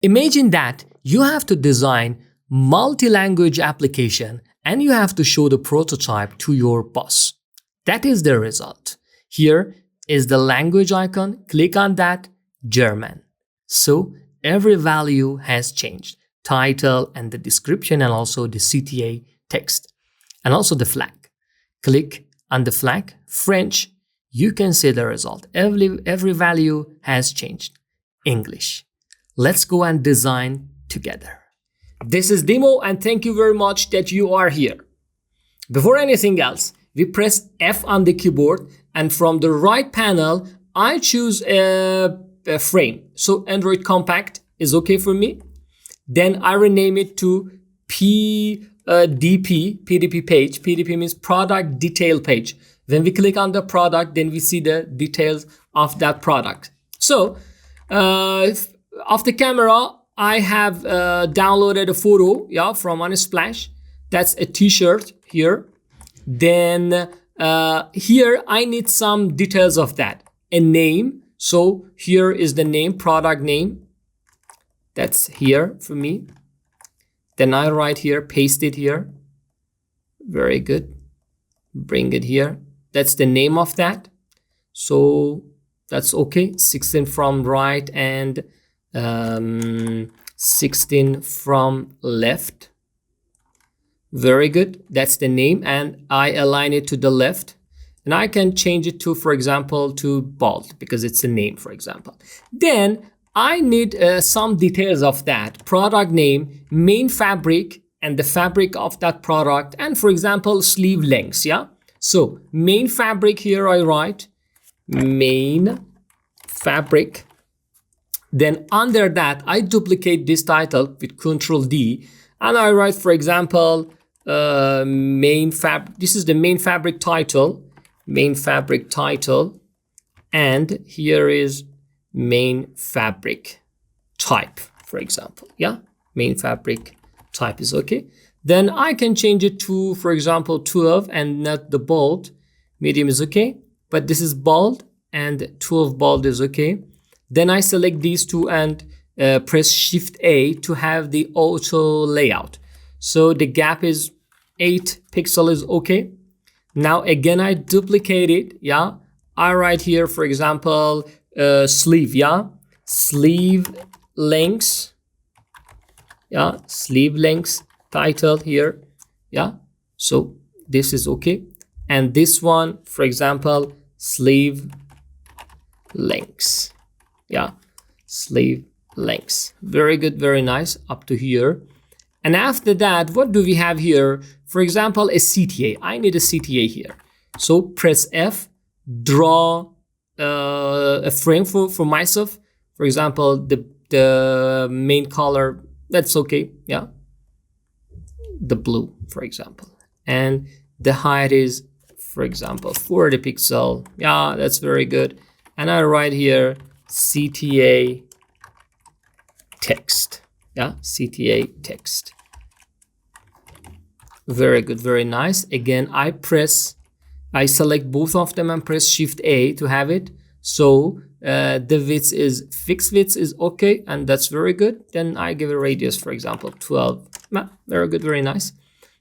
Imagine that you have to design multi-language application and you have to show the prototype to your boss. That is the result. Here is the language icon. Click on that, German. So every value has changed. Title and the description and also the CTA text and also the flag. Click on the flag, French. You can see the result. Every value has changed. English. Let's go and design together. This is demo and thank you very much that you are here. Before anything else, we press F on the keyboard and from the right panel, I choose a frame. So Android Compact is okay for me. Then I rename it to PDP page. PDP means product detail page. When we click on the product, then we see the details of that product. So of the camera, I have downloaded a photo, from Unsplash. That's a t-shirt here. Then here I need some details of that. A name. So here is the name, product name. That's here for me. Then I write here, paste it here. Very good. Bring it here. That's the name of that. So that's okay. 16 from right and 16 from left. Very good. That's the name and I align it to the left. And I can change it to, for example, to bold because it's a name, for example. Then I need some details of that. Product name, main fabric, and the fabric of that product. And for example, sleeve lengths, So main fabric here I write, main fabric. Then under that, I duplicate this title with Ctrl D. And I write, for example, main fabric. This is the main fabric title. Main fabric title. And here is main fabric type, for example. Main fabric type is okay. Then I can change it to, for example, 12 and not the bold. Medium is okay, but this is bold and 12 bold is okay. Then I select these two and press Shift A to have the auto layout. So the gap is 8 pixels is okay. Now again, I duplicate it. I write here, for example, sleeve, sleeve lengths, sleeve lengths title here, so this is okay. And this one, for example, sleeve lengths, sleeve lengths. Very good, very nice, up to here. And after that, what do we have here? For example, a CTA. I need a CTA here. So press F, draw a frame for myself. For example, the main color, that's okay, the blue, for example. And the height is, for example, 40 pixel. That's very good. And I write here CTA text. CTA text. Very good, very nice. Again, I select both of them and press Shift A to have it. So the width is fixed width is okay, and that's very good. Then I give a radius, for example, 12. Very good, very nice.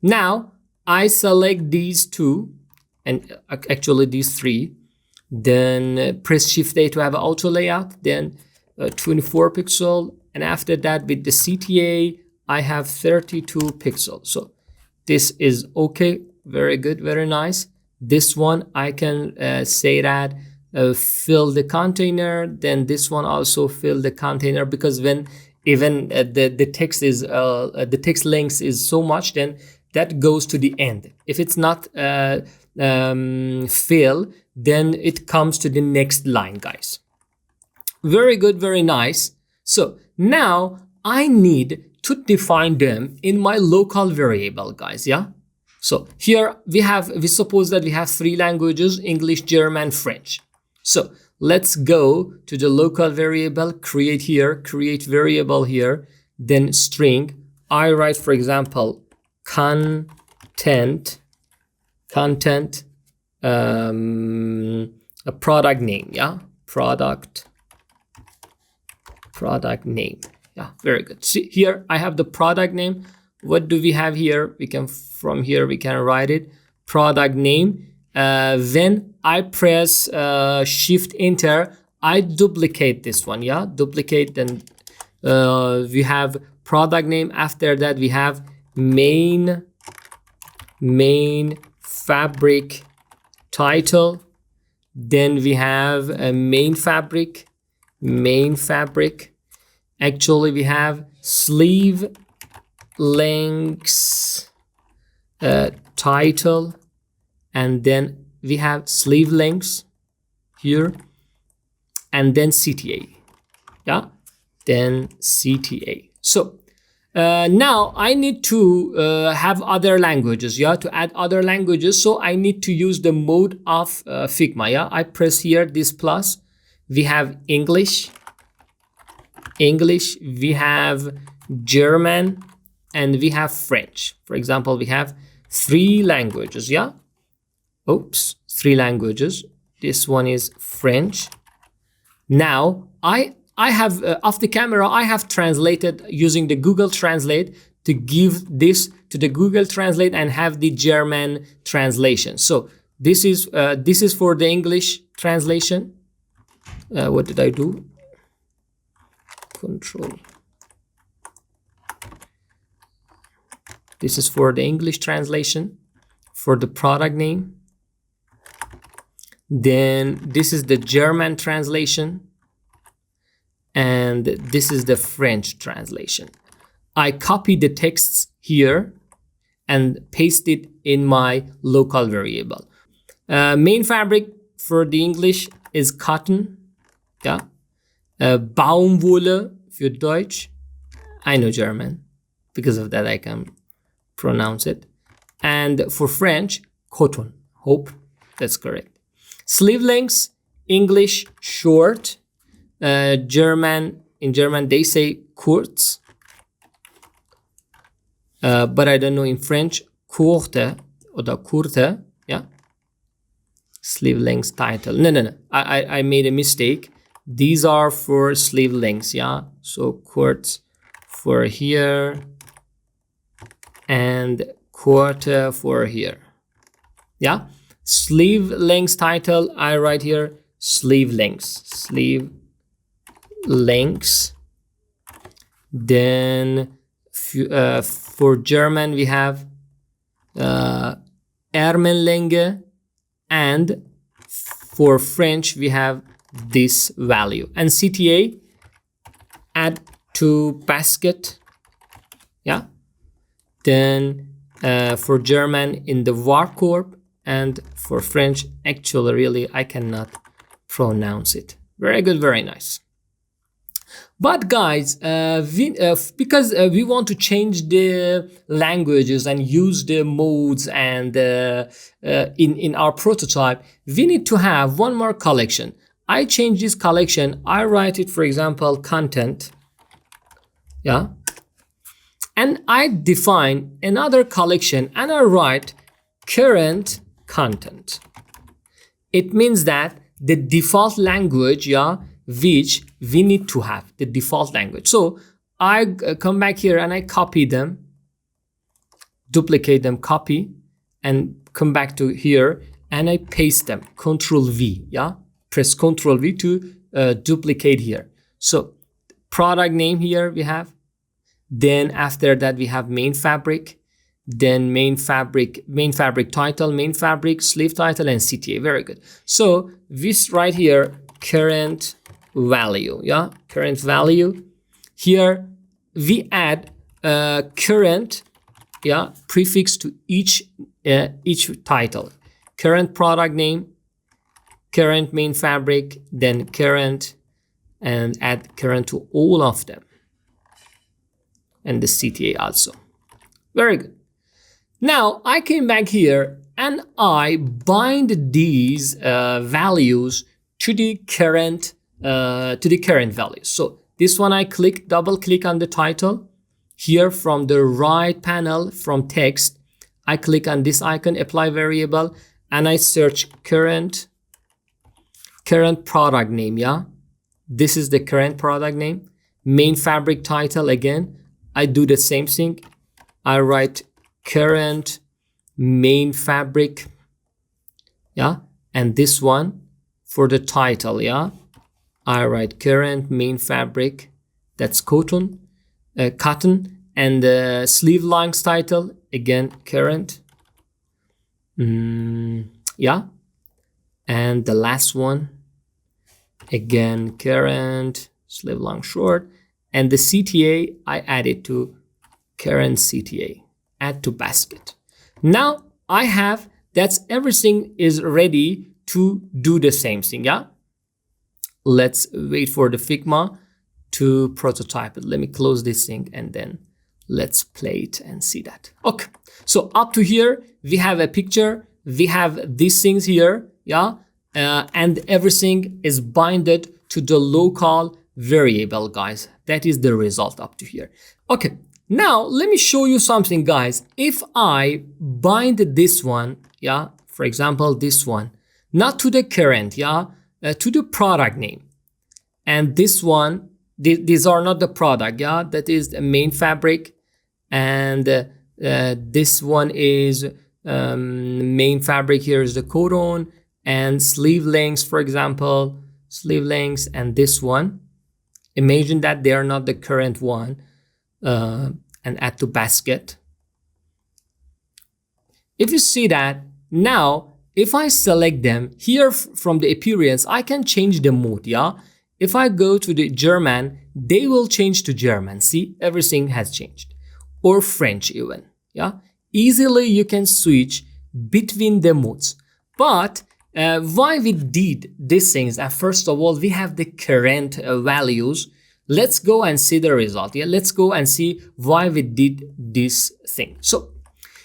Now I select these two and actually these three. Then press Shift A to have an auto layout. Then 24 pixel, and after that with the CTA I have 32 pixels. So this is okay. Very good, very nice. This one I can say that fill the container. Then this one also fill the container, because when even the text is the text length is so much, then that goes to the end. If it's not fill, then it comes to the next line, guys. Very good, very nice. So now I need to define them in my local variable, guys. So here we suppose that we have 3 languages: English, German, French. So let's go to the local variable, create variable here, then string. I write, for example, content, a product name, product name. Yeah, very good. See here, I have the product name. What do we have here? We can, from here, we can write it. Product name. When I press Shift Enter, I duplicate this one. Yeah, duplicate. Then we have product name. After that, we have main fabric title. Then we have a main fabric. Actually, we have sleeve lengths title, and then we have sleeve lengths here, and then CTA. Yeah, then CTA. So now I need to have other languages. Yeah, to add other languages. So I need to use the mode of Figma. Yeah, I press here this plus. We have English. We have German, and we have French. For example, we have 3 languages. Yeah. Oops, 3 languages. This one is French. Now I have off the camera, I have translated using the Google Translate to give this to the Google Translate and have the German translation. So this is for the English translation. What did I do? Control. This is for the English translation for the product name. Then this is the German translation. And this is the French translation. I copy the texts here and paste it in my local variable. Main fabric for the English is cotton. Yeah. Baumwolle für Deutsch. I know German. Because of that, I can pronounce it. And for French, coton. Hope that's correct. Sleeve lengths, English, short. German, in German, they say kurz. But I don't know in French, courte oder kurte. Yeah. Sleeve lengths title. No. I made a mistake. These are for sleeve lengths. Yeah. So kurz for here and quarter for here. Yeah. Sleeve lengths title, I write here sleeve lengths. Then for German we have Ärmellänge, and for French we have this value. And CTA, add to basket. Yeah. Then for German in the Warenkorb, and for French, actually really I cannot pronounce it. Very good, very nice. But guys, because we want to change the languages and use the modes and in our prototype, we need to have one more collection. I change this collection. I write it, for example, content. Yeah. And I define another collection and I write current content. It means that the default language, yeah, which we need to have, the default language. So I come back here and I copy them, duplicate them, copy, and come back to here and I paste them, Control V, yeah? Press Control V to duplicate here. So product name here we have. Then after that we have main fabric, then main fabric title, main fabric, sleeve title, and CTA. Very good. So this right here, current value. Yeah, current value. Here we add current, yeah, prefix to each title. Current product name, current main fabric, then current, and add current to all of them. And the CTA also. Very good. Now I came back here and I bind these values to the current values. So this one I double click on the title. Here from the right panel from text, I click on this icon, apply variable, and I search current product name. Yeah, this is the current product name. main fabric title. Again, I do the same thing. I write current main fabric, yeah, and this one for the title, yeah, I write current main fabric, that's cotton, and the sleeve length title, again current, yeah, and the last one, again current sleeve long short, and the CTA I added to current CTA, add to basket. Now I have, that's everything is ready to do the same thing, yeah. Let's wait for the Figma to prototype it. Let me close this thing and then let's play it and see that. Okay, so up to here we have a picture, we have these things here, yeah, and everything is binded to the local variable, guys. That is the result up to here. Okay, now let me show you something, guys. If I bind this one, yeah, for example this one, not to the current, yeah, to the product name, and this one, these are not the product, yeah, that is the main fabric, and this one is main fabric, here is the cotton, and sleeve lengths, for example, sleeve lengths, and this one, imagine that they are not the current one, and add to basket. If you see that, now if I select them here from the appearance, I can change the mode, yeah. If I go to the German, they will change to German. See, everything has changed. Or French even, yeah. Easily you can switch between the modes. But why we did these things? First of all, we have the current values. Let's go and see the result. Yeah, let's go and see why we did this thing. So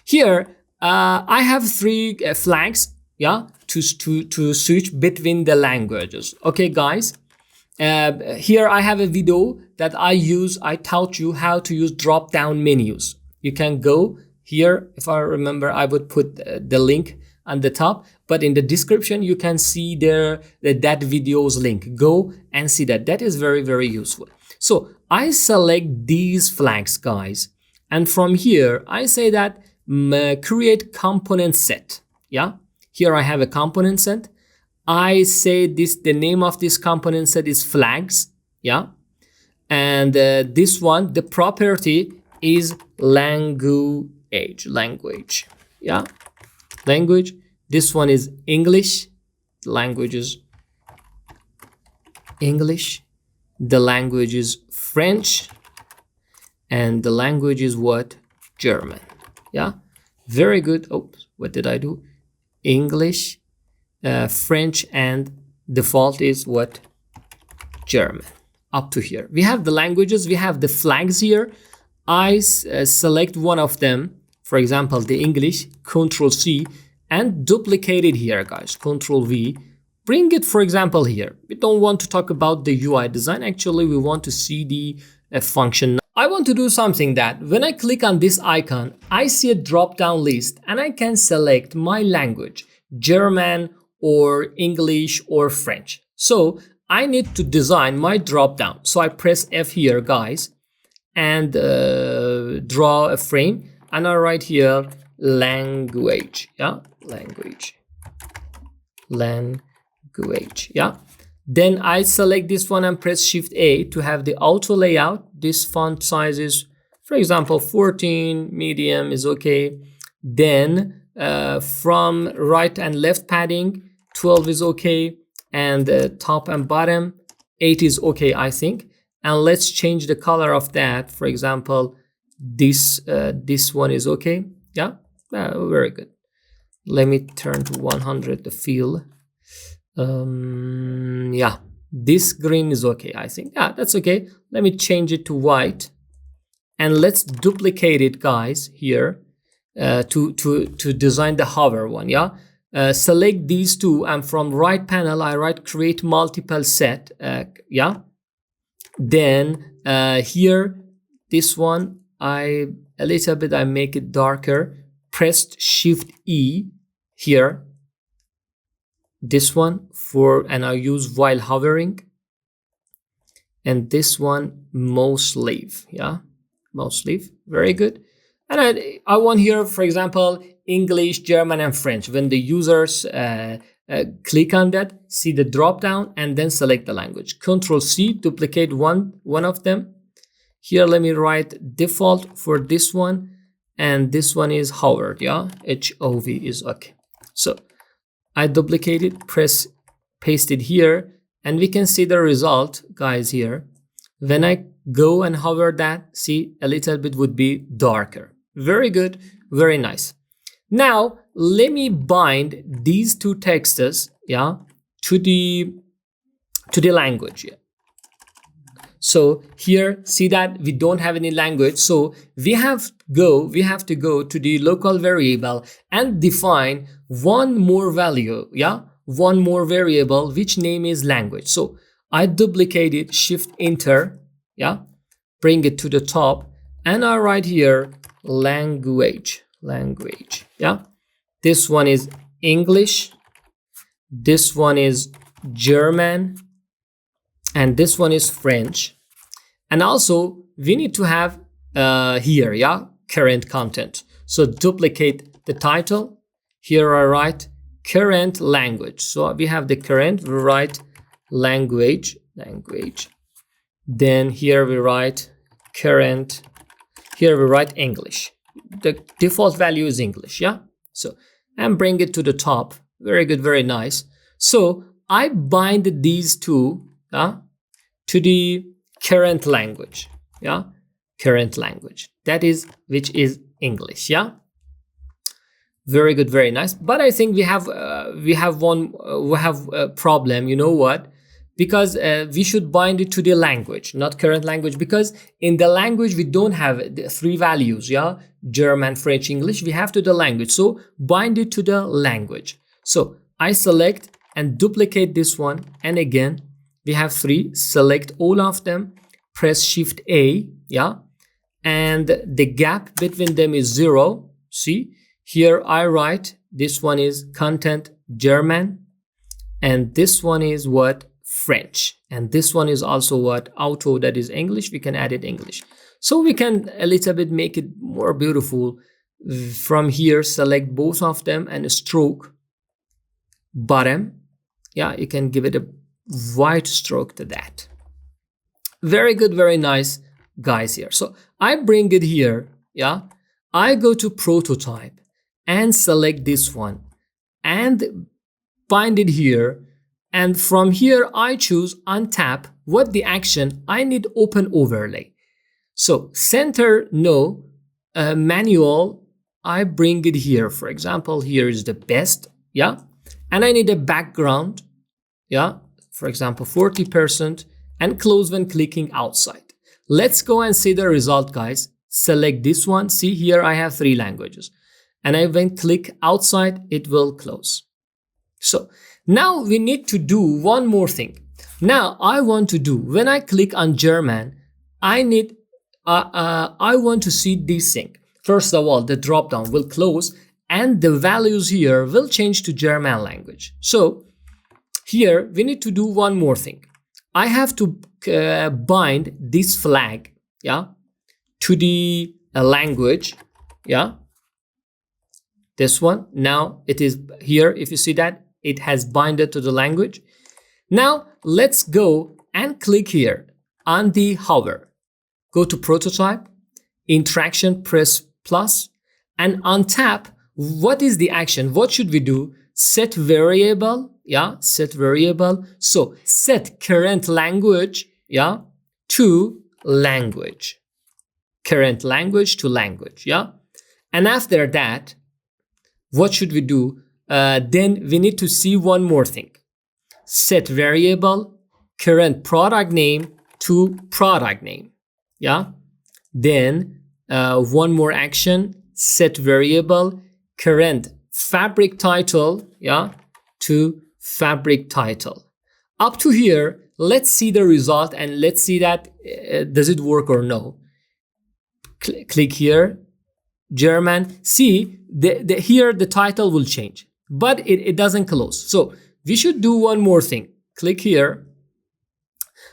here I have three flags, yeah, to switch between the languages. Okay, guys. Here I have a video that I taught you how to use drop down menus. You can go here, if I remember, I would put the link on the top, but in the description you can see there that video's link. Go and see that. That is very, very useful. So I select these flags, guys, and from here I say that create component set. Yeah, here I have a component set. I say the name of this component set is flags, yeah, and this one, the property is language, yeah, language. This one is English, language is English, the language is French, and the language is what? German. Yeah, very good. Oh, what did I do? English, French, and default is what? German. Up to here we have the languages, we have the flags here. I select one of them, for example the English, Control C, and duplicate it here, guys. Control V, bring it, for example, here. We don't want to talk about the UI design, actually we want to see the function. I want to do something that when I click on this icon, I see a drop down list and I can select my language, German or English or French. So I need to design my drop down. So I press F here, guys, and draw a frame, and I write here language, yeah, language, yeah. Then I select this one and press Shift A to have the auto layout. This font size is, for example, 14, medium is okay. Then from right and left padding, 12 is okay, and top and bottom 8 is okay, I think. And let's change the color of that. For example, this one is okay, yeah, very good. Let me turn to 100 the fill. Yeah, this green is okay, I think. Yeah, that's okay. Let me change it to white, and let's duplicate it, guys, here to design the hover one, yeah. Select these two, and from right panel I write create multiple set, yeah. Then here this one I make it darker, pressed Shift E here, this one, and I use while hovering, and this one most leave. Yeah, most leave. Very good. And I want here, for example, English, German, and French. When the users click on that, see the drop down, and then select the language. Control C, duplicate one of them. Here, let me write default for this one, and this one is Howard. Yeah, HOV is okay. So I duplicate it, press paste it here, and we can see the result, guys, here. When I go and hover that, see, a little bit would be darker. Very good, very nice. Now let me bind these two texts, yeah, to the language. Yeah. So here, see that we don't have any language, so we have to go to the local variable and define one more value, yeah, one more variable, which name is language. So I duplicate it, shift enter, yeah, bring it to the top, and I write here language, yeah. This one is English, this one is German, and this one is French. And also we need to have here, yeah, current content. So duplicate the title. Here I write current language. So we have the current, we write language. Then here we write current. Here we write English. The default value is English, yeah. So, and bring it to the top. Very good, very nice. So I bind these two to the current language, yeah, current language, that is, which is English, yeah. Very good, very nice. But I think we have a problem. You know what? Because we should bind it to the language, not current language, because in the language we don't have the three values, yeah, German, French, English. We have to the language, so bind it to the language. So I select and duplicate this one, and again we have three. Select all of them, press Shift A, yeah, and the gap between them is 0. See, here I write this one is content German, and this one is what? French, and this one is also what? Auto, that is English. We can add it English, so we can a little bit make it more beautiful. From here, select both of them and stroke bottom, yeah, you can give it a white stroke to that. Very good, very nice, guys. Here, so I bring it here, yeah, I go to prototype and select this one and bind it here. And from here, I choose untap. What the action? I need open overlay. So center, no, manual, I bring it here. For example, here is the best, yeah. And I need a background, yeah. For example, 40%, and close when clicking outside. Let's go and see the result, guys. Select this one. See here, I have 3 languages. And I when click outside, it will close. So now we need to do one more thing. Now I want to do, when I click on German, I need, I want to see this thing. First of all, the drop down will close and the values here will change to German language. So here we need to do one more thing. I have to bind this flag, yeah, to the language, yeah. This one, now it is here. If you see that, it has binded to the language. Now let's go and click here on the hover. Go to prototype, interaction, press plus, and untap. What is the action? What should we do? Set variable, yeah, set variable. So set current language, yeah, to language. Current language to language, yeah. And after that, what should we do? Then we need to see one more thing. Set variable current product name to product name, yeah. Then one more action, set variable current fabric title, yeah, to fabric title. Up to here, let's see the result and let's see that does it work or no. Click here, German. See, here the title will change, but it doesn't close. So we should do one more thing. Click here.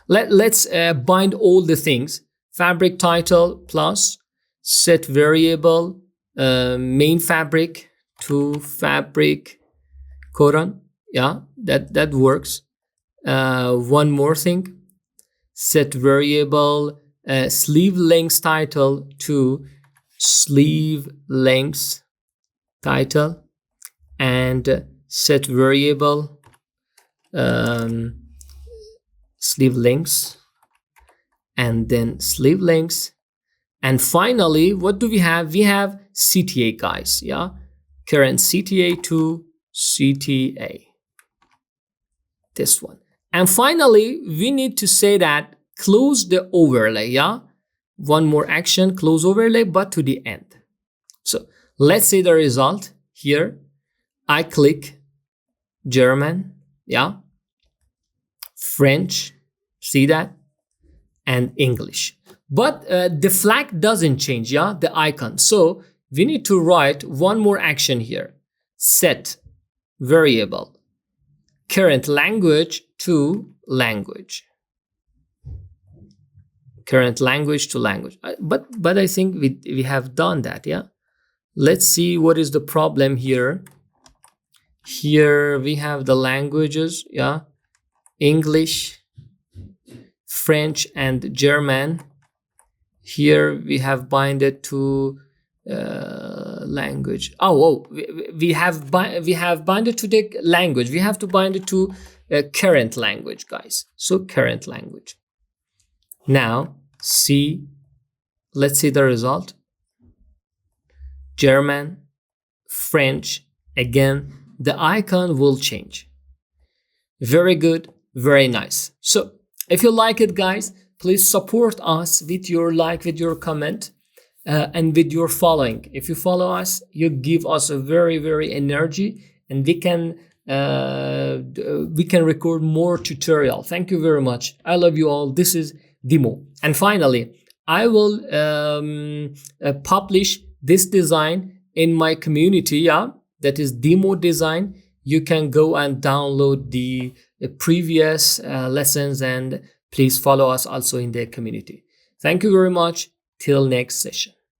Let's bind all the things. Fabric title plus set variable main fabric to fabric colon. Yeah, that works. One more thing, set variable sleeve length title to sleeve length title, and set variable sleeve lengths, and then sleeve lengths. And finally, what do we have? We have CTA, guys. Yeah, current CTA to CTA, this one. And finally, we need to say that close the overlay. Yeah, one more action, close overlay, but to the end. So let's see the result here. I click German, yeah, French, see that, and English. But the flag doesn't change, yeah, the icon. So we need to write one more action here. Set variable current language to language. Current language to language. But I think we have done that, yeah. Let's see what is the problem here. Here we have the languages, yeah, English, French, and German. Here we have binded to language. We have binded to the language. We have to bind it to current language, guys. So current language. Now let's see the result. German, French, again, the icon will change. Very good, very nice. So if you like it, guys, please support us with your like, with your comment, and with your following. If you follow us, you give us a very energy, and we can record more tutorial. Thank you very much. I love you all. This is Demo. And finally, I will publish this design in my community, yeah, that is Demo Design. You can go and download the previous lessons, and please follow us also in the community. Thank you very much. Till next session.